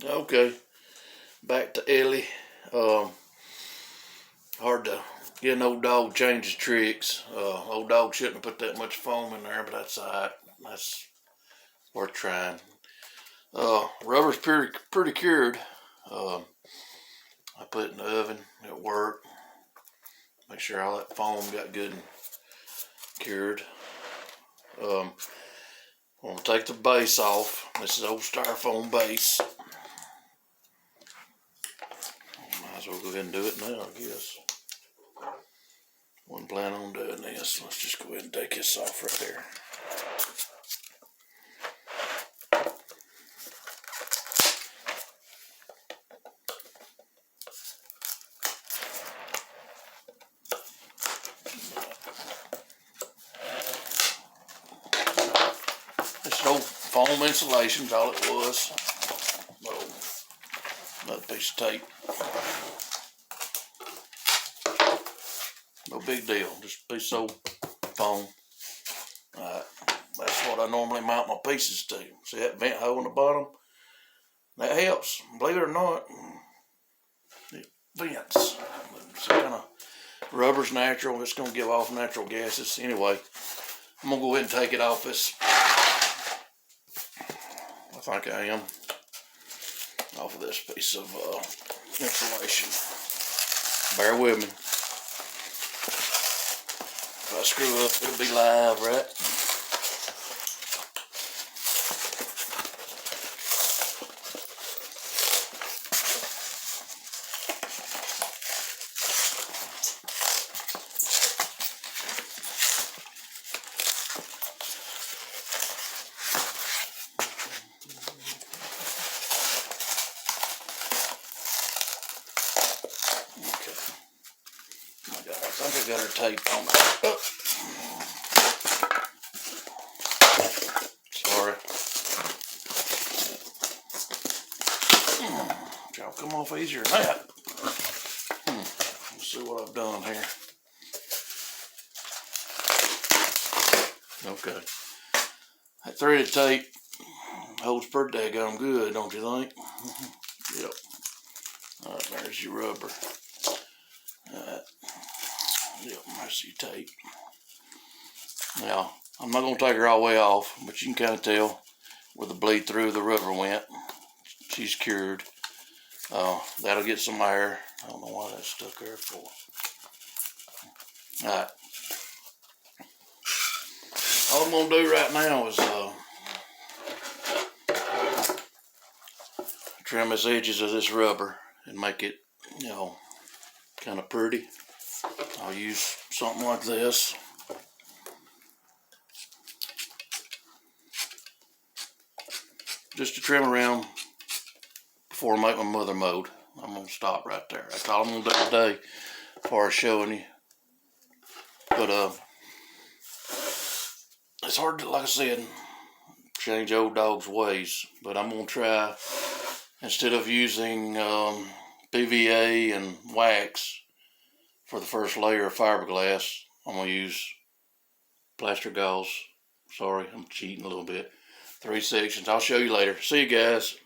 Okay, back to Eli. Hard to get an old dog change his tricks. Old dog shouldn't have put that much foam in there, but that's alright. That's worth trying. Rubber's pretty cured. I put it in the oven. It worked. Make sure all that foam got good and cured. I'm gonna take the base off. This is old styrofoam base. Might as well go ahead and do it now, I guess. Wasn't planning on doing this. Let's just go ahead and take this off right there. This old foam insulation's all it was. Another piece of tape. No big deal, just a piece of old foam. Alright, that's what I normally mount my pieces to. See that vent hole in the bottom? That helps, believe it or not. It vents. It's kind of rubber's natural, it's going to give off natural gases. Anyway, I'm going to go ahead and take it off this. I think I am. Off of this piece of insulation. Bear with me. If I screw up, it'll be live, right? I think I got her taped on there. Oh. Sorry. Y'all come off easier than that. Let's see what I've done here. Okay. That threaded tape holds pretty daggone good, don't you think? Yep. Alright, there's your rubber. Yep, there's your tape. Now, I'm not going to take her all the way off, but you can kind of tell where the bleed through the rubber went. She's cured. That'll get some air. I don't know why that's stuck there for. Alright. All I'm going to do right now is trim the edges of this rubber and make it, kind of pretty. I'll use something like this. Just to trim around before I make my mother mode. I'm going to stop right there. That's all I'm going to do today as far as showing you. But it's hard to, like I said, change old dog's ways. But I'm going to try, instead of using PVA and wax for the first layer of fiberglass, I'm going to use plaster gauze. Sorry, I'm cheating a little bit. 3 sections. I'll show you later. See you guys.